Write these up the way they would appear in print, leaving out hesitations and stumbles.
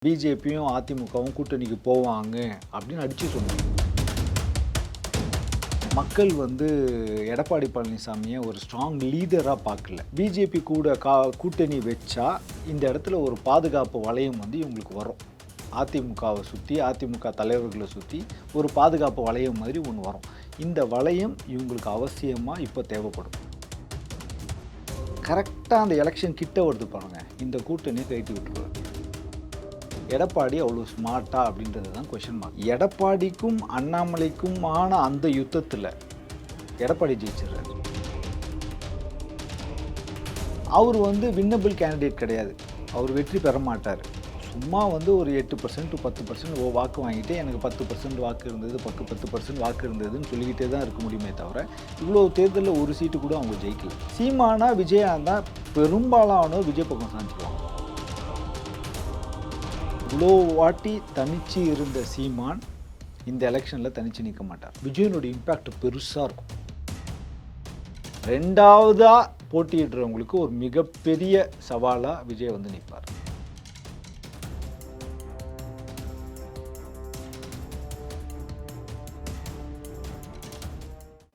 பிஜேபியும் அதிமுகவும் கூட்டணிக்கு போவாங்க அப்படின்னு அடிச்சு சொன்னாங்க. மக்கள் எடப்பாடி பழனிசாமியை ஒரு ஸ்ட்ராங் லீடராக பார்க்கல. பிஜேபி கூட கூட்டணி வச்சா இந்த இடத்துல ஒரு பாதுகாப்பு வளையம் இவங்களுக்கு வரும். அதிமுகவை சுற்றி, அதிமுக தலைவர்களை சுற்றி ஒரு பாதுகாப்பு வளையம் மாதிரி ஒன்று வரும். இந்த வளையம் இவங்களுக்கு அவசியமாக இப்போ தேவைப்படும். கரெக்டாக அந்த எலெக்ஷன் கிட்ட வருது பாருங்க, இந்த கூட்டணியை கைட்டி விட்டுருவாங்க. எடப்பாடி அவ்வளோ ஸ்மார்ட்டா அப்படின்றது தான் கொஷின் மார்க். எடப்பாடிக்கும் அண்ணாமலைக்குமான அந்த யுத்தத்தில் எடப்பாடி ஜெயிச்சிடுறாரு. அவர் வின்னபிள் கேண்டிடேட் கிடையாது. அவர் வெற்றி பெற மாட்டார். சும்மா ஒரு 8% 10% வாக்கு வாங்கிட்டு எனக்கு 10% வாக்கு இருந்தது, 10% வாக்கு இருந்ததுன்னு சொல்லிக்கிட்டே தான் இருக்க முடியுமே தவிர இவ்வளோ தேர்தலில் ஒரு சீட்டு கூட அவங்க ஜெயிக்கல. சீமானா விஜயா தான் பெரும்பாலானோர் விஜய் பக்கம் சாஞ்சிருவாங்க. இவ்வளோ வாட்டி தனிச்சு இருந்த சீமான் இந்த எலெக்ஷனில் தனிச்சு நிற்க மாட்டார். விஜயனுடைய இம்பேக்ட் பெருசாக இருக்கும். ரெண்டாவதாக போட்டியிடுறவங்களுக்கு ஒரு மிகப்பெரிய சவாலாக விஜய் நிற்பார்.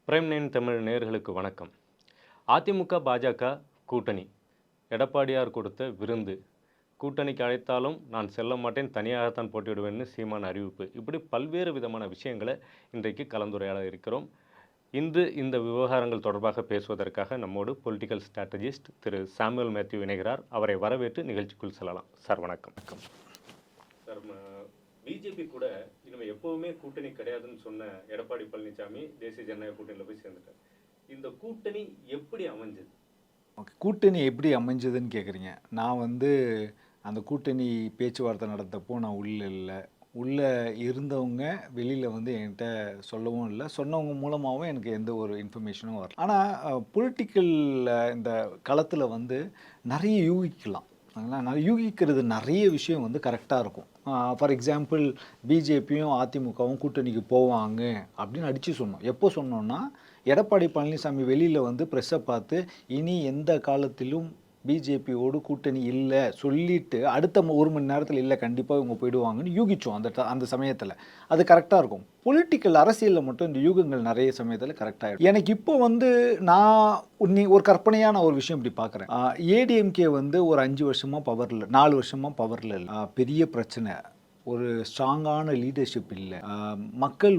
பிரைம் 9 தமிழ் நேயர்களுக்கு வணக்கம். அதிமுக பாஜக கூட்டணி, எடப்பாடியார் கொடுத்த விருந்து. கூட்டணிக்கு அழைத்தாலும் நான் செல்ல மாட்டேன், தனியாகத்தான் போட்டியிடுவேன்னு சீமான் அறிவிப்பு. இப்படி பல்வேறு விதமான விஷயங்களை இன்றைக்கு கலந்துரையாட இருக்கிறோம். இன்று இந்த விவகாரங்கள் தொடர்பாக பேசுவதற்காக நம்மோடு பொலிட்டிக்கல் ஸ்ட்ராட்டஜிஸ்ட் திரு சாமுவேல் மேத்யூ இணைகிறார். அவரை வரவேற்று நிகழ்ச்சிக்குள் செல்லலாம். சார் வணக்கம். சார், பிஜேபி கூட இனிமேல் எப்போவுமே கூட்டணி கிடையாதுன்னு சொன்ன எடப்பாடி பழனிசாமி தேசிய ஜனநாயக கூட்டணியில் போய் சேர்ந்துட்டார். இந்த கூட்டணி எப்படி அமைஞ்சது? கூட்டணி எப்படி அமைஞ்சதுன்னு கேட்குறீங்க. நான் அந்த கூட்டணி பேச்சுவார்த்தை நடந்தப்போ நான் உள்ளே இருந்தவங்க வெளியில் என்கிட்ட சொல்லவும் இல்லை, சொன்னவங்க மூலமாகவும் எனக்கு எந்த ஒரு இன்ஃபர்மேஷனும் வரல. ஆனால் பொலிட்டிக்கல் இந்த களத்தில் நிறைய யூகிக்கலாம். நான் யூகிக்கிறது நிறைய விஷயம் கரெக்டாக இருக்கும். ஃபார் எக்ஸாம்பிள், பிஜேபியும் அதிமுகவும் கூட்டணிக்கு போவாங்க அப்படின்னு அடித்து சொன்னோம். எப்போ சொன்னோன்னா, எடப்பாடி பழனிசாமி வெளியில் ப்ரெஸ்ஸை பார்த்து இனி எந்த காலத்திலும் பிஜேபியோடு கூட்டணி இல்லை சொல்லிட்டு அடுத்த 1 மணி நேரத்தில் இல்லை கண்டிப்பாக இவங்க போயிடுவாங்கன்னு யூகிச்சோம். அந்த சமயத்தில் அது கரெக்டாக இருக்கும். பொலிட்டிக்கல் அரசியலில் மட்டும் இந்த யூகங்கள் நிறைய சமயத்தில் கரெக்டாகிடும். எனக்கு இப்போ நான் ஒரு கற்பனையான ஒரு விஷயம் இப்படி பார்க்குறேன். ஏடிஎம்கே ஒரு 5 வருஷமாக பவரில், 4 வருஷமாக பவரில் இல்லை. பெரிய பிரச்சனை, ஒரு ஸ்ட்ராங்கான லீடர்ஷிப் இல்லை. மக்கள்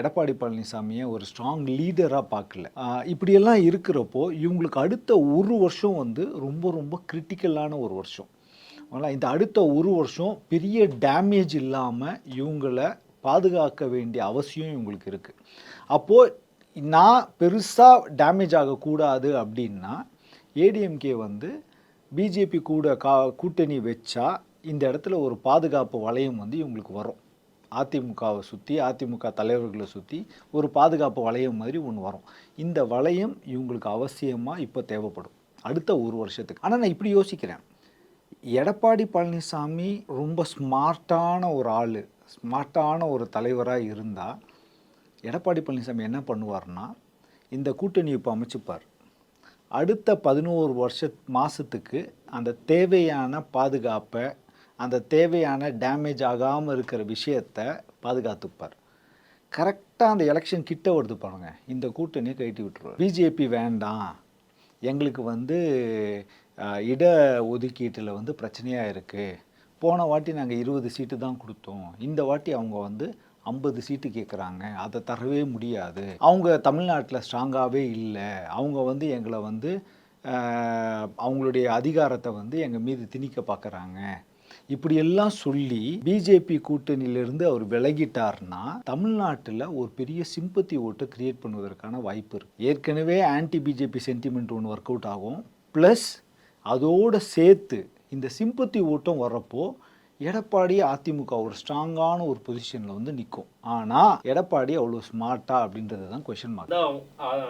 எடப்பாடி பழனிசாமியை ஒரு ஸ்ட்ராங் லீடராக பார்க்கல. இப்படியெல்லாம் இருக்கிறப்போ இவங்களுக்கு அடுத்த ஒரு வருஷம் ரொம்ப ரொம்ப கிரிட்டிக்கலான ஒரு வருஷம். இந்த அடுத்த ஒரு வருஷம் பெரிய டேமேஜ் இல்லாமல் இவங்களை பாதுகாக்க வேண்டிய அவசியம் இவங்களுக்கு இருக்குது. அப்போது நான் பெருசாக டேமேஜ் ஆகக்கூடாது அப்படின்னா ஏடிஎம்கே பிஜேபி கூட கூட்டணி வச்சா இந்த இடத்துல ஒரு பாதுகாப்பு வளையம் இவங்களுக்கு வரும். அதிமுகவை சுற்றி, அதிமுக தலைவர்களை சுற்றி ஒரு பாதுகாப்பு வளையம் மாதிரி ஒன்று வரும். இந்த வளையம் இவங்களுக்கு அவசியமாக இப்போ தேவைப்படும் அடுத்த ஒரு வருஷத்துக்கு. ஆனால் நான் இப்படி யோசிக்கிறேன், எடப்பாடி பழனிசாமி ரொம்ப ஸ்மார்ட்டான ஒரு ஆள், ஸ்மார்ட்டான ஒரு தலைவராக இருந்தால் எடப்பாடி பழனிசாமி என்ன பண்ணுவார்னா, இந்த கூட்டணி இப்போ அமைச்சுப்பார். அடுத்த 11 மாதத்துக்கு அந்த தேவையான பாதுகாப்பை, அந்த தேவையான டேமேஜ் ஆகாமல் இருக்கிற விஷயத்தை பாதுகாத்துப்பார். கரெக்டாக அந்த எலெக்ஷன் கிட்ட வருது பாருங்க, இந்த கூட்டணியை கைட்டி விட்டுருவார். பிஜேபி வேண்டாம், எங்களுக்கு இட ஒதுக்கீட்டில் பிரச்சனையாக இருக்குது. போன வாட்டி நாங்கள் 20 சீட்டு தான் கொடுத்தோம், இந்த வாட்டி அவங்க 50 சீட்டு கேட்குறாங்க, அதை தரவே முடியாது. அவங்க தமிழ்நாட்டில் ஸ்ட்ராங்காகவே இல்லை, அவங்க எங்களை அவங்களுடைய அதிகாரத்தை எங்கள் மீது திணிக்க பார்க்குறாங்க. இப்படியெல்லாம் சொல்லி பிஜேபி கூட்டணியிலிருந்து அவர் விலகிட்டார்னா தமிழ்நாட்டில் ஒரு பெரிய சிம்பத்தி ஓட்டை கிரியேட் பண்ணுவதற்கான வாய்ப்பு இருக்குது. ஏற்கனவே ஆன்டி பிஜேபி சென்டிமெண்ட் ஒன்று ஒர்க் அவுட் ஆகும். ப்ளஸ் அதோடு சேர்த்து இந்த சிம்பத்தி ஓட்டம் வர்றப்போ எடப்பாடி அதிமுக ஒரு ஸ்ட்ராங்கான ஒரு பொசிஷனில் நிற்கும். ஆனால் எடப்பாடி அவ்வளோ ஸ்மார்ட்டா அப்படின்றது தான் கொஷின் மார்க்.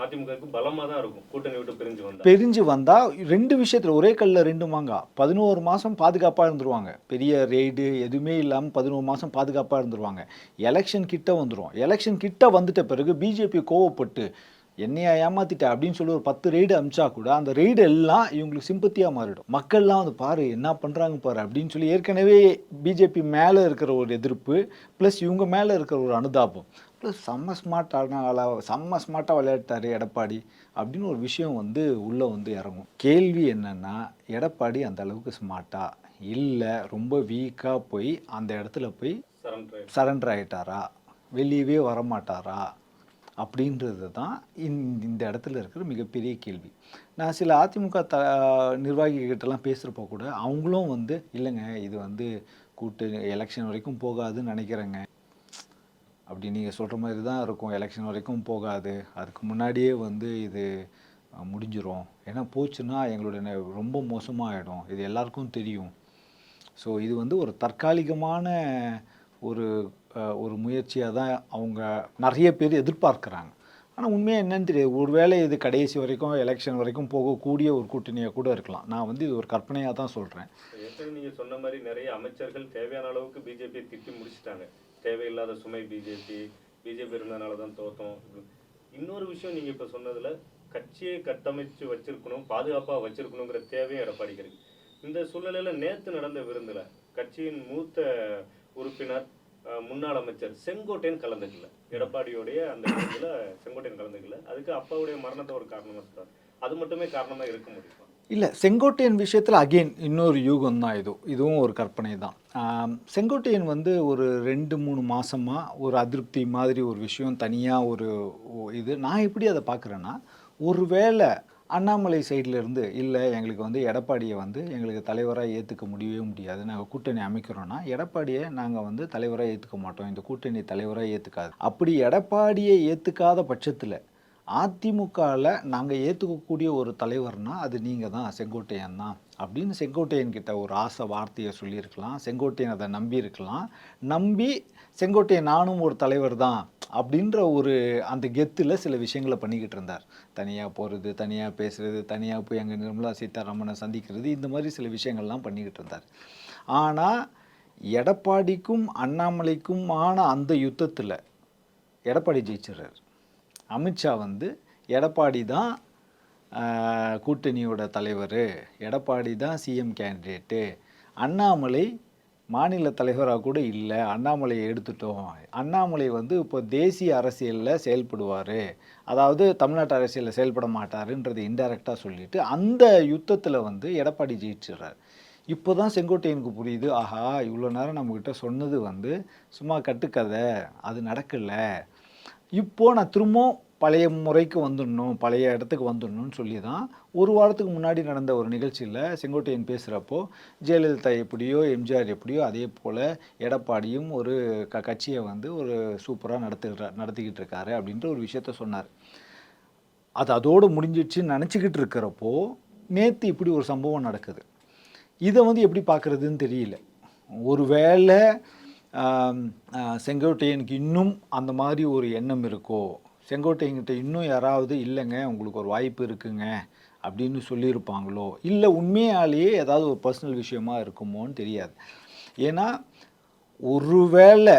அதிமுகவுக்கு பலமாக தான் இருக்கும் கூட்டணி விட்டு பிரிஞ்சு வந்தால் 2 விஷயத்தில் ஒரே கல்லில் 2 மாங்காய். 11 மாதம் பாதுகாப்பாக இருந்துருவாங்க, பெரிய ரெய்டு எதுவுமே இல்லாமல் 11 மாதம் பாதுகாப்பாக இருந்துருவாங்க. எலெக்ஷன் கிட்ட வந்துடும். எலெக்ஷன் கிட்ட வந்துட்ட பிறகு பிஜேபி கோவப்பட்டு என்னையா ஏமாத்திட்ட அப்படின்னு சொல்லி ஒரு 10 ரெய்டு அமிச்சா கூட அந்த ரெய்டு எல்லாம் இவங்களுக்கு சிம்பத்தியாக மாறிடும். மக்கள்லாம் வந்து பாரு என்ன பண்ணுறாங்க பாரு அப்படின்னு சொல்லி ஏற்கனவே பிஜேபி மேலே இருக்கிற ஒரு எதிர்ப்பு ப்ளஸ் இவங்க மேலே இருக்கிற ஒரு அனுதாபம் ப்ளஸ் செம்ம ஸ்மார்ட்டான ஆளாக செம்ம ஸ்மார்ட்டாக விளையாட்டாரு எடப்பாடி அப்படின்னு ஒரு விஷயம் வந்து உள்ளே வந்து இறங்கும். கேள்வி என்னென்னா எடப்பாடி அந்த அளவுக்கு ஸ்மார்ட்டா இல்லை ரொம்ப வீக்காக போய் அந்த இடத்துல போய் சரண்டர் ஆகிட்டாரா, வெளியவே வரமாட்டாரா அப்படின்றது தான் இந்த இடத்துல இருக்கிற மிகப்பெரிய கேள்வி. நான் சில அதிமுக நிர்வாகிகிட்டலாம் பேசுகிறப்போ கூட அவங்களும் வந்து இல்லைங்க இது வந்து கூட்டு எலெக்ஷன் வரைக்கும் போகாதுன்னு நினைக்கிறேங்க. அப்படி நீங்கள் சொல்கிற மாதிரி தான் இருக்கும், எலெக்ஷன் வரைக்கும் போகாது, அதுக்கு முன்னாடியே வந்து இது முடிஞ்சிடும், ஏன்னா போச்சுன்னா எங்களுடைய ரொம்ப மோசமாகிடும், இது எல்லாருக்கும் தெரியும். ஸோ இது வந்து ஒரு தற்காலிகமான ஒரு ஒரு முயற்சியாக தான் அவங்க நிறைய பேர் எதிர்பார்க்குறாங்க. ஆனால் உண்மையாக என்னன்னு தெரியாது. ஒருவேளை இது கடைசி வரைக்கும் எலெக்ஷன் வரைக்கும் போகக்கூடிய ஒரு கூட்டணியாக கூட இருக்கலாம். நான் வந்து இது ஒரு கற்பனையாக தான் சொல்கிறேன். நீங்கள் சொன்ன மாதிரி நிறைய அமைச்சர்கள் தேவையான அளவுக்கு பிஜேபியை திட்டி முடிச்சுட்டாங்க. தேவையில்லாத சுமை பிஜேபி இருந்ததுனால தான் தோற்றோம். இன்னொரு விஷயம் நீங்கள் இப்போ சொன்னதில் கட்சியை கட்டமைச்சு வச்சிருக்கணும், பாதுகாப்பாக வச்சிருக்கணுங்கிற தேவையும் எடப்பாடிக்கு இருக்கு. இந்த சூழ்நிலையில் நேற்று நடந்த விருந்தில் கட்சியின் மூத்த உறுப்பினர் முன்னாள் அமைச்சர் செங்கோட்டையன் கலந்துக்கல. எடப்பாடியோடைய அந்த விருந்தில் செங்கோட்டையன் கலந்துக்கல. அதுக்கு அப்பாவுடைய மரணத்தை ஒரு காரணமாக சொல்றாரு. அது மட்டுமே காரணமாக இருக்க முடியுமா? இல்லை, செங்கோட்டையன் விஷயத்தில் அகெயின் இன்னொரு யூகம் தான் இதுவும் ஒரு கற்பனை தான். செங்கோட்டையன் வந்து ஒரு 2-3 மாதமாக ஒரு அதிருப்தி மாதிரி ஒரு விஷயம் தனியாக ஒரு இது நான் எப்படி அதை பார்க்குறேன்னா, ஒருவேளை அண்ணாமலை சைட்லேருந்து இல்லை எங்களுக்கு வந்து எடப்பாடியை வந்து எங்களுக்கு தலைவராக ஏற்றுக்க முடியவே முடியாது, நாங்கள் கூட்டணி அமைக்கிறோன்னா எடப்பாடியை நாங்கள் வந்து தலைவராக ஏற்றுக்க மாட்டோம், இந்த கூட்டணி தலைவராக ஏற்றுக்காது. அப்படி எடப்பாடியை ஏற்றுக்காத பட்சத்தில் அதிமுகவில் நாங்கள் ஏற்றுக்கக்கூடிய ஒரு தலைவர்னால் அது நீங்கள் தான், செங்கோட்டையன் தான் அப்படின்னு செங்கோட்டையன் கிட்ட ஒரு ஆசை வார்த்தையை சொல்லியிருக்கலாம். செங்கோட்டையன் அதை நம்பியிருக்கலாம். நம்பி செங்கோட்டையன் நானும் ஒரு தலைவர் தான் அப்படின்ற ஒரு அந்த கெத்தில் சில விஷயங்களை பண்ணிக்கிட்டு இருந்தார். தனியாக போகிறது, தனியாக பேசுகிறது, தனியாக போய் அங்கே நிர்மலா சீதாராமனை சந்திக்கிறது, இந்த மாதிரி சில விஷயங்கள்லாம் பண்ணிக்கிட்டு இருந்தார். ஆனால் எடப்பாடிக்கும் அண்ணாமலைக்குமான அந்த யுத்தத்தில் எடப்பாடி ஜெயிச்சிடுறார். அமித்ஷா வந்து எடப்பாடி தான் கூட்டணியோட தலைவர், எடப்பாடி தான் சிஎம் கேண்டிடேட்டு, அண்ணாமலை மாநில தலைவராக கூட இல்லை, அண்ணாமலையை எடுத்துட்டோம், அண்ணாமலை வந்து இப்போ தேசிய அரசியலில் செயல்படுவார், அதாவது தமிழ்நாட்டு அரசியலில் செயல்பட மாட்டாருன்றது இன்டைரக்டாக சொல்லிவிட்டு அந்த யுத்தத்தில் வந்து எடப்பாடி ஜெயிச்சிடுறார். இப்போ தான் செங்கோட்டையனுக்கு புரியுது, ஆஹா இவ்வளோ நேரம் நம்மக்கிட்ட சொன்னது வந்து சும்மா கட்டுக்கதை, அது நடக்கலை, இப்போது நான் திரும்பவும் பழைய முறைக்கு வந்துடணும், பழைய இடத்துக்கு வந்துடணும்னு சொல்லி தான் ஒரு வாரத்துக்கு முன்னாடி நடந்த ஒரு நிகழ்ச்சியில் செங்கோட்டையன் பேசுகிறப்போ ஜெயலலிதா எப்படியோ எம்ஜிஆர் எப்படியோ அதே போல் எடப்பாடியும் ஒரு கட்சியை வந்து ஒரு சூப்பராக நடத்திக்கிட்டு இருக்காரு அப்படின்ற ஒரு விஷயத்த சொன்னார். அது அதோடு முடிஞ்சிடுச்சுன்னு நினச்சிக்கிட்டு இருக்கிறப்போ நேற்று இப்படி ஒரு சம்பவம் நடக்குது. இதை வந்து எப்படி பார்க்குறதுன்னு தெரியல. ஒருவேளை செங்கோட்டையனுக்கு இன்னும் அந்த மாதிரி ஒரு எண்ணம் இருக்கோ, செங்கோட்டையன்கிட்ட இன்னும் யாராவது இல்லைங்க உங்களுக்கு ஒரு வாய்ப்பு இருக்குங்க அப்படின்னு சொல்லியிருப்பாங்களோ, இல்லை உண்மையாலேயே ஏதாவது ஒரு பர்சனல் விஷயமா இருக்குமோன்னு தெரியாது. ஏன்னா ஒருவேளை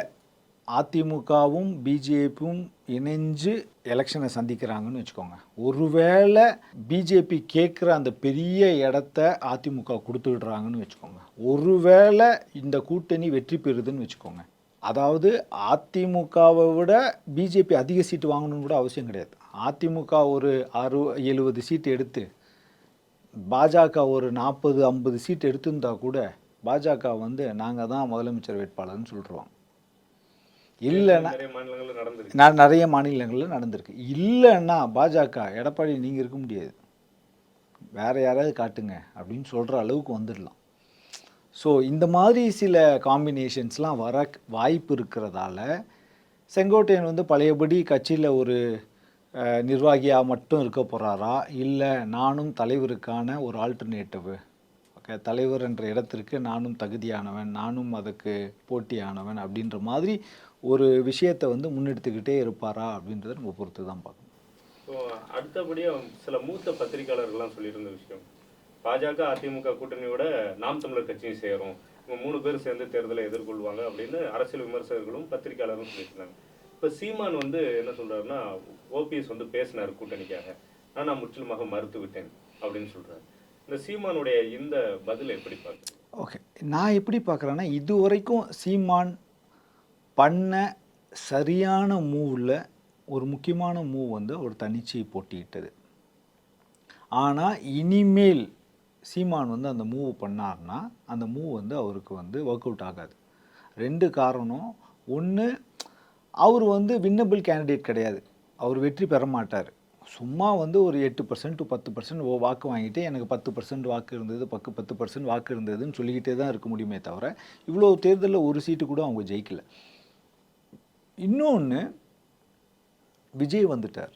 அதிமுகவும் பிஜேபியும் இணைஞ்சு எலெக்ஷனை சந்திக்கிறாங்கன்னு வச்சுக்கோங்க, ஒருவேளை பிஜேபி கேட்குற அந்த பெரிய இடத்த அதிமுக கொடுத்துடுறாங்கன்னு வச்சுக்கோங்க, ஒருவேளை இந்த கூட்டணி வெற்றி பெறுதுன்னு வச்சுக்கோங்க, அதாவது அதிமுகவை விட பிஜேபி அதிக சீட்டு வாங்கணும்னு கூட அவசியம் கிடையாது. அதிமுக ஒரு 60-70 சீட்டு எடுத்து பாஜக ஒரு 40-50 சீட்டு எடுத்திருந்தா கூட பாஜக வந்து நாங்கள் தான் முதலமைச்சர் வேட்பாளர்னு சொல்லிடுவாங்க. இல்லைன்னா நிறைய மாநிலங்களில் நடந்திருக்கு. இல்லைன்னா பாஜக எடப்பாடி நீங்கள் இருக்க முடியாது, வேறு யாராவது காட்டுங்க அப்படின்னு சொல்கிற அளவுக்கு வந்துடலாம். ஸோ இந்த மாதிரி சில காம்பினேஷன்ஸ்லாம் வர வாய்ப்பு இருக்கிறதால செங்கோட்டையன் வந்து பழையபடி கட்சியில் ஒரு நிர்வாகியாக மட்டும் இருக்க போகிறாரா, இல்லை நானும் தலைவருக்கான ஒரு ஆல்டர்னேட்டிவ், ஓகே தலைவர் என்ற இடத்திற்கு நானும் தகுதியானவன், நானும் அதுக்கு போட்டியானவன் அப்படின்ற மாதிரி ஒரு விஷயத்தை வந்து முன்னெடுத்துக்கிட்டே இருப்பாரா அப்படின்றத நம்ம பொறுத்து தான் பார்க்கணும். ஸோ அடுத்தபடியாக சில மூத்த பத்திரிகையாளர்கள்லாம் சொல்லியிருந்த விஷயம், பாஜக அதிமுக கூட்டணியோட நாம் தமிழர் கட்சியும் சேரும், இவங்க 3 பேர் சேர்ந்து தேர்தலை எதிர்கொள்வாங்க அப்படின்னு அரசியல் விமர்சகர்களும் பத்திரிகையாளரும் சொல்லியிருந்தாங்க. இப்போ இப்போ சீமான் வந்து என்ன சொல்றாருன்னா, ஓபிஎஸ் வந்து பேசினார் கூட்டணிக்காக. நான் முற்றிலுமாக மறுத்து விட்டேன் அப்படின்னு சொல்றாரு. இந்த சீமானுடைய இந்த பதில் எப்படி பார்க்குறீங்க? ஓகே. நான் எப்படி பார்க்குறேன்னா, இதுவரைக்கும் சீமான் பண்ண சரியான மூவ்ல ஒரு முக்கியமான மூவ் வந்து ஒரு தனிச்சு போட்டியிட்டது. ஆனா, இனிமேல் சீமான் வந்து அந்த மூவ் பண்ணார்னா, அந்த மூவ் வந்து அவருக்கு வந்து ஒர்க் அவுட் ஆகாது. 2 காரணம். 1, அவர் வந்து வின்னபிள் கேண்டிடேட் கிடையாது. அவர் வெற்றி பெற மாட்டார். சும்மா வந்து ஒரு 8% to 10% வாக்கு வாங்கிட்டு எனக்கு 10% வாக்கு இருந்தது, 10% வாக்கு இருந்ததுன்னு சொல்லிக்கிட்டே தான் இருக்க முடியுமே தவிர, இவ்வளோ தேர்தல்ல ஒரு சீட்டு கூட அவங்க ஜெயிக்கல. இன்னொன்று, விஜய் வந்துட்டார்.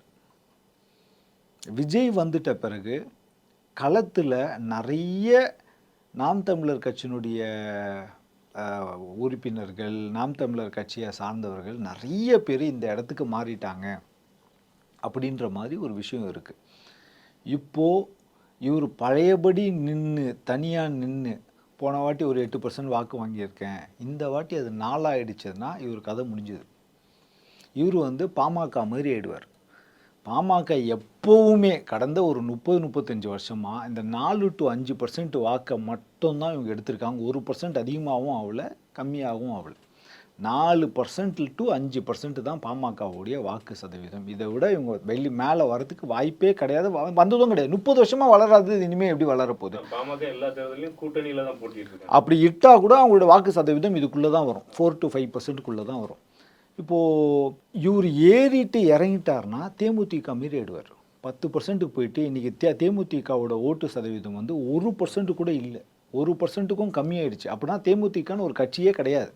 விஜய் வந்துட்ட பிறகு களத்தில் நிறைய நாம் தமிழர் கட்சியினுடைய உறுப்பினர்கள், நாம் தமிழர் கட்சியை சார்ந்தவர்கள் நிறைய பேர் இந்த இடத்துக்கு மாறிட்டாங்க அப்படின்ற மாதிரி ஒரு விஷயம் இருக்குது. இப்போது இவர் பழையபடி நின்று தனியாக நின்று போன வாட்டி ஒரு 8% வாக்கு வாங்கியிருக்கேன், இந்த வாட்டி அது 4 ஆயிடுச்சுன்னா இவர் கதை முடிஞ்சுது. இவர் வந்து பாமக மாதிரி ஆயிடுவார். பாமக எப்போவுமே கடந்த ஒரு 30-35 வருஷமாக இந்த 4 to 5% வாக்கை மட்டும்தான் இவங்க எடுத்திருக்காங்க. 1% அதிகமாகவும் ஆகல, கம்மியாகவும் ஆகல. 4% to 5% தான் பாமகவுடைய வாக்கு சதவீதம். இதை விட இவங்க மேலே வரதுக்கு வாய்ப்பே கிடையாது, வந்ததும் கிடையாது. 30 வருஷமாக வளராது, இனிமேல் எப்படி வளரப்போகுது? பாமக எல்லா தேர்தலையும் கூட்டணியில தான் போட்டிட்டு இருக்காங்க. அப்படி இட்டா கூட அவங்களோட வாக்கு சதவீதம் இதுக்குள்ளே தான் வரும், 4 to 5%க்குள்ளே தான் வரும். இப்போது இவர் ஏறிட்டு இறங்கிட்டார்னா தேமுதிக மாரி ஆயிடுவார். 10%க்கு போயிட்டு இன்றைக்கி தேமுதிகவோட ஓட்டு சதவீதம் வந்து 1% கூட இல்லை, 1%க்கும் கம்மியாயிடுச்சு. அப்படின்னா தேமுதிகன்னு ஒரு கட்சியே கிடையாது.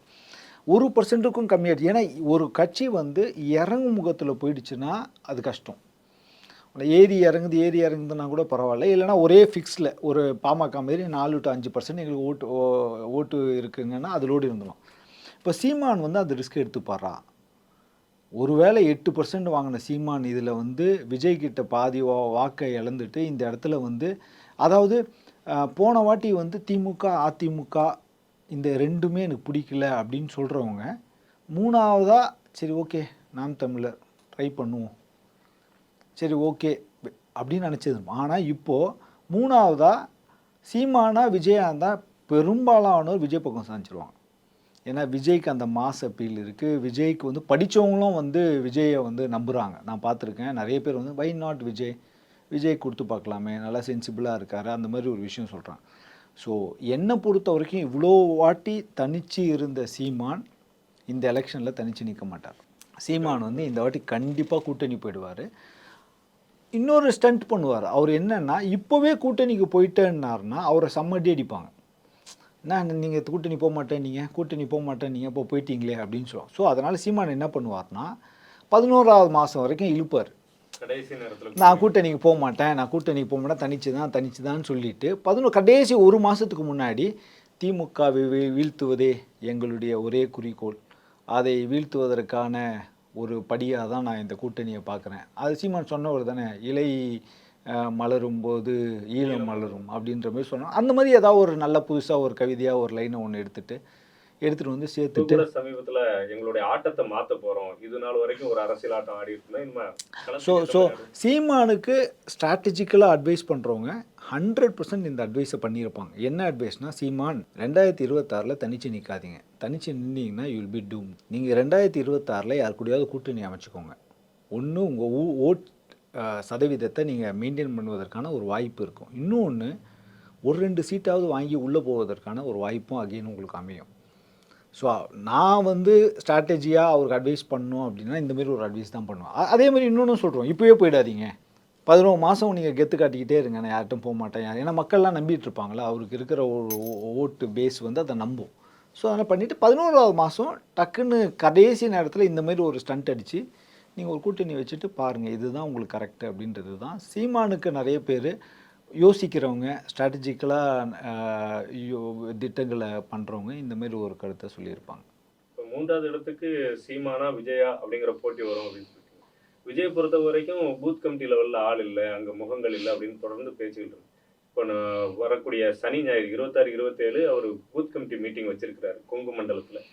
1%க்கும் கம்மியாயிடுச்சு. ஏன்னா ஒரு கட்சி வந்து இறங்கும் முகத்தில் போயிடுச்சுன்னா அது கஷ்டம். ஏறி இறங்குதுன்னா கூட பரவாயில்ல, இல்லைனா ஒரே ஃபிக்ஸில் ஒரு பாமக மாரி 4 to 5% எங்களுக்கு ஓட்டு இருக்குங்கன்னா அதிலோடு இருந்துடும். இப்போ சீமான் வந்து அந்த ரிஸ்க் எடுத்துப்பாரா? ஒருவேளை 8% வாங்கின சீமான் இதில் வந்து விஜய்கிட்ட பாதி வாக்கை இழந்துட்டு இந்த இடத்துல வந்து, அதாவது போன வாட்டி வந்து திமுக அதிமுக இந்த ரெண்டுமே எனக்கு பிடிக்கல அப்படின்னு சொல்கிறவங்க, 3ஆவதாக சரி ஓகே நாம் தமிழர் ட்ரை பண்ணுவோம், சரி ஓகே அப்படின்னு நினச்சது. ஆனால் இப்போது 3ஆவதாக சீமானா விஜயா இருந்தால் பெரும்பாலானோர் விஜய் பக்கம் சாஞ்சிருவாங்க. ஏன்னா விஜய்க்கு அந்த மாஸ் அப்பீல் இருக்குது. விஜய்க்கு வந்து படித்தவங்களும் வந்து விஜயை வந்து நம்புகிறாங்க. நான் பார்த்துருக்கேன் நிறைய பேர் வந்து வை நாட் விஜய் கொடுத்து பார்க்கலாமே, நல்லா சென்சிபிளாக இருக்கார், அந்த மாதிரி ஒரு விஷயம் சொல்கிறாங்க. ஸோ என்னை பொறுத்த வரைக்கும் இவ்வளோ வாட்டி தனிச்சு இருந்த சீமான் இந்த எலெக்ஷனில் தனிச்சு நிற்க மாட்டார். சீமான் வந்து இந்த வாட்டி கண்டிப்பாக கூட்டணி போயிடுவார். இன்னொரு ஸ்டண்ட் பண்ணுவார். அவர் என்னென்னா, இப்போவே கூட்டணிக்கு போயிட்டேன்னாருன்னா அவரை செம்மடி அடிப்பாங்க. நான் நீங்கள் கூட்டணி போக மாட்டேன் நீங்கள் இப்போ போயிட்டீங்களே அப்படின்னு சொல்லுவோம். ஸோ அதனால் சீமான் என்ன பண்ணுவார்னா 11ஆவது மாதம் வரைக்கும் இழுப்பார். கடைசி நேரத்தில் நான் கூட்டணிக்கு போக மாட்டேன் தனிச்சு தான் சொல்லிட்டு கடைசி ஒரு மாதத்துக்கு முன்னாடி திமுகவை வீழ்த்துவதே எங்களுடைய ஒரே குறிக்கோள், அதை வீழ்த்துவதற்கான ஒரு படியாக தான் நான் இந்த கூட்டணியை பார்க்குறேன். அது சீமான் சொன்னவர் தானே, இலை மலரும் போது ஈழம் மலரும் அப்படின்ற மாதிரி சொன்னோம். அந்த மாதிரி ஏதாவது ஒரு நல்ல புதுசாக ஒரு கவிதையாக ஒரு லைனை ஒன்று எடுத்துகிட்டு வந்து சேர்த்துட்டு சமீபத்தில் எங்களுடைய ஆட்டத்தை மாற்ற போகிறோம், இது நாள் வரைக்கும் ஒரு அரசியல் ஆட்டம் ஆடி இருக்குன்னா ஸோ சீமானுக்கு ஸ்ட்ராட்டஜிக்கலாக அட்வைஸ் பண்ணுறவங்க 100% இந்த அட்வைஸை பண்ணியிருப்பாங்க. என்ன அட்வைஸ்னால், சீமான் 2026 தனிச்சு நிற்காதீங்க, தனிச்சு நின்னீங்கன்னா யூ வில் பி டூம். நீங்கள் 2026 யார் கூடயாவது கூட்டணி அமைச்சுக்கோங்க, ஒன்று உங்கள் ஓட் சதவீதத்தை நீங்கள் மெயின்டைன் பண்ணுவதற்கான ஒரு வாய்ப்பு இருக்கும். இன்னொன்று, ஒரு 2 சீட்டாவது வாங்கி உள்ளே போவதற்கான ஒரு வாய்ப்பும் அகைன் உங்களுக்கு அமையும். ஸோ நான் வந்து ஸ்ட்ராட்டஜியாக அவருக்கு அட்வைஸ் பண்ணணும் அப்படின்னா இந்தமாரி ஒரு அட்வைஸ் தான் பண்ணுவேன். அதேமாதிரி இன்னொன்று சொல்கிறோம், இப்போவே போயிடாதீங்க, 11 மாதம் நீங்கள் கெத்து காட்டிக்கிட்டே இருங்க, நான் யார்ட்டும் போக மாட்டேன். ஏன்னா மக்கள்லாம் நம்பிட்டு இருப்பாங்களா, அவருக்கு இருக்கிற ஒரு ஓட்டு பேஸ் வந்து அதை நம்பும். ஸோ அதனால் பண்ணிவிட்டு 11ஆவது மாதம் டக்குன்னு கடைசி நேரத்தில் இந்தமாரி ஒரு ஸ்டண்ட் அடித்து நீங்கள் ஒரு கூட்டணி வச்சுட்டு பாருங்கள், இதுதான் உங்களுக்கு கரெக்டு அப்படின்றது தான். சீமானுக்கு நிறைய பேர் யோசிக்கிறவங்க, ஸ்ட்ராட்டஜிக்கலாக திட்டங்களை பண்ணுறவங்க இந்தமாரி ஒரு கருத்தை சொல்லியிருப்பாங்க. இப்போ 3வது இடத்துக்கு சீமானா விஜயா அப்படிங்கிற போட்டி வரும் அப்படின்னு சொல்லிட்டு, விஜய் பொறுத்த வரைக்கும் பூத் கமிட்டி லெவலில் ஆள் இல்லை, அங்கே முகங்கள் இல்லை அப்படின்னு தொடர்ந்து பேசிக்கிட்டு இருக்கு. இப்போ வரக்கூடிய சனி ஞாயிறு 26, 27 அவர் பூத் கமிட்டி மீட்டிங் வச்சிருக்கிறாரு கொங்கு மண்டலத்தில்.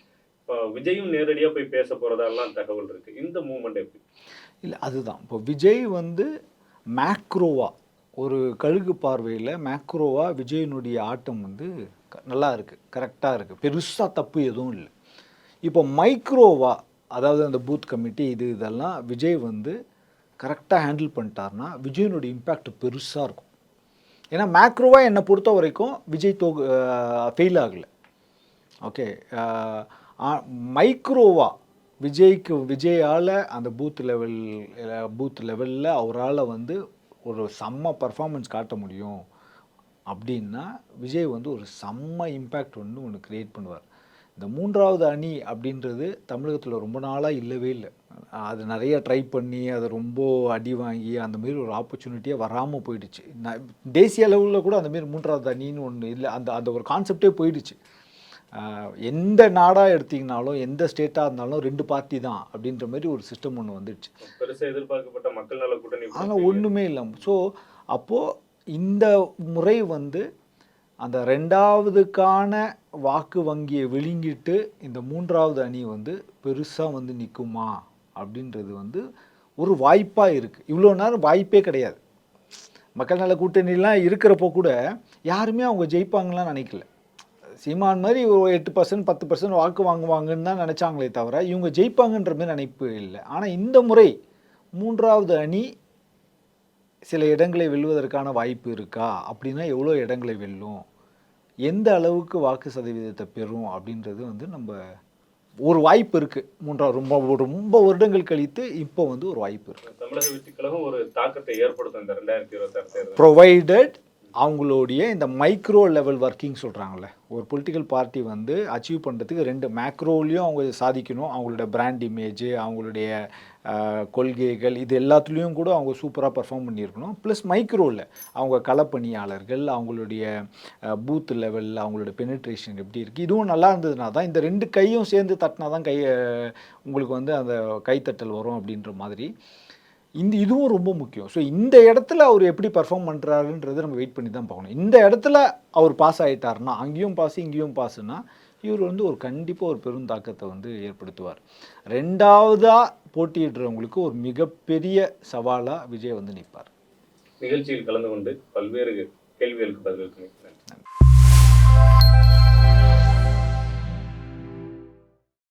விஜயும் நேரடியா போய் பேச போறதெல்லாம் தகவல் இருக்கு. இந்த மூவ்மெண்ட் எப்படி? இல்ல அதுதான். இப்போ விஜய் வந்து மேக்ரோவா ஒரு கழுகு பார்வையில மேக்ரோவா விஜயினுடைய ஆட்டம் வந்து நல்லா இருக்கு. கரெக்ட்டா இருக்கு. பெருசா தப்பு எதுவும் இல்ல. இப்போ மைக்ரோவா அதாவது அந்த பூத் கமிட்டி இதெல்லாம் விஜய் வந்து கரெக்டா ஹேண்டில் பண்ணிட்டார்னா, விஜயினுடைய இம்பாக்ட் பெருசா இருக்கும். ஏன்னா மேக்ரோவா என்னை பொறுத்த வரைக்கும் விஜய் ஃபெயில் ஆகல. ஓகே. மைக்ரோவா விஜயால் அந்த பூத் லெவலில் அவரால் வந்து ஒரு செம்ம பர்ஃபார்மன்ஸ் காட்ட முடியும் அப்படின்னா விஜய் வந்து ஒரு செம்ம இம்பேக்ட் ஒன்று கிரியேட் பண்ணுவார். இந்த மூன்றாவது அணி அப்படின்றது தமிழகத்தில் ரொம்ப நாளாக இல்லவே இல்லை. அது நிறைய ட்ரை பண்ணி அதை ரொம்ப அடி வாங்கி அந்தமாரி ஒரு ஆப்பர்ச்சுனிட்டியாக வராமல் போயிடுச்சு. தேசிய அளவில் கூட அந்தமாரி மூன்றாவது அணின்னு ஒன்று இல்லை. அந்த ஒரு கான்செப்டே போயிடுச்சு. எந்த நாடாக எடுத்திங்கனாலும் எந்த ஸ்டேட்டாக இருந்தாலும் 2 பார்ட்டி தான் அப்படின்ற மாதிரி ஒரு சிஸ்டம் ஒன்று வந்துடுச்சு. பெருசாக எதிர்பார்க்கப்பட்ட மக்கள் நல கூட்டணி ஆனால் ஒன்றுமே இல்லை. ஸோ அப்போது இந்த முறை வந்து அந்த 2வதுக்கான வாக்கு வங்கியை விழுங்கிட்டு இந்த 3வது அணி வந்து பெருசாக வந்து நிற்குமா அப்படின்றது வந்து ஒரு வாய்ப்பாக இருக்குது. இவ்வளோ நேரம் வாய்ப்பே கிடையாது. மக்கள் நல கூட்டணிலாம் இருக்கிறப்போ கூட யாருமே அவங்க ஜெயிப்பாங்கலாம் நினைக்கல. சீமான் மாதிரி ஒரு 8% 10% வாக்கு வாங்குவாங்கன்னு தான் நினச்சாங்களே தவிர இவங்க ஜெயிப்பாங்கன்ற மாதிரி நினைப்பு இல்லை. ஆனால் இந்த முறை 3வது அணி சில இடங்களை வெல்வதற்கான வாய்ப்பு இருக்கா அப்படின்னா எவ்வளோ இடங்களை வெல்லும், எந்த அளவுக்கு வாக்கு சதவீதத்தை பெறும் அப்படின்றது வந்து நம்ம ஒரு வாய்ப்பு இருக்குது. ரொம்ப வருடங்கள் கழித்து இப்போ வந்து ஒரு வாய்ப்பு இருக்குது. தமிழக வெற்றி கழகம் ஒரு தாக்கத்தை ஏற்படுத்தும் இந்த 2026 ப்ரொவைடட் அவங்களுடைய இந்த மைக்ரோ லெவல் ஒர்க்கிங் சொல்கிறாங்களே, ஒரு பொலிட்டிக்கல் பார்ட்டி வந்து அச்சீவ் பண்ணுறதுக்கு 2 மேக்ரோலையும் அவங்க சாதிக்கணும். அவங்களோட பிராண்ட் இமேஜ், அவங்களுடைய கொள்கைகள், இது எல்லாத்துலேயும் கூட அவங்க சூப்பராக பர்ஃபார்ம் பண்ணியிருக்கணும். ப்ளஸ் மைக்ரோவில் அவங்க களப்பணியாளர்கள், அவங்களுடைய பூத் லெவலில் அவங்களோட பெனிட்ரேஷன் எப்படி இருக்குது, இதுவும் நல்லா இருந்ததுனா தான் இந்த 2 கையும் சேர்ந்து தட்டினா தான் உங்களுக்கு வந்து அந்த கைத்தட்டல் வரும் அப்படின்ற மாதிரி இதுவும் ரொம்ப முக்கியம். ஸோ இந்த இடத்துல அவர் எப்படி பர்ஃபார்ம் பண்ணுறாருன்றது நம்ம வெயிட் பண்ணி தான் பார்க்கணும். இந்த இடத்துல அவர் பாஸ் ஆகிட்டார்னா, அங்கேயும் பாஸ் இங்கேயும் பாஸுன்னா இவர் வந்து ஒரு கண்டிப்பாக ஒரு பெரும் தாக்கத்தை வந்து ஏற்படுத்துவார். 2வதாக போட்டியிடுறவங்களுக்கு ஒரு மிகப்பெரிய சவாலாக விஜய் வந்து நிற்பார். நிகழ்ச்சியில் கலந்து கொண்டு பல்வேறு கேள்விகளுக்கு பதிலளிக்க நன்றி.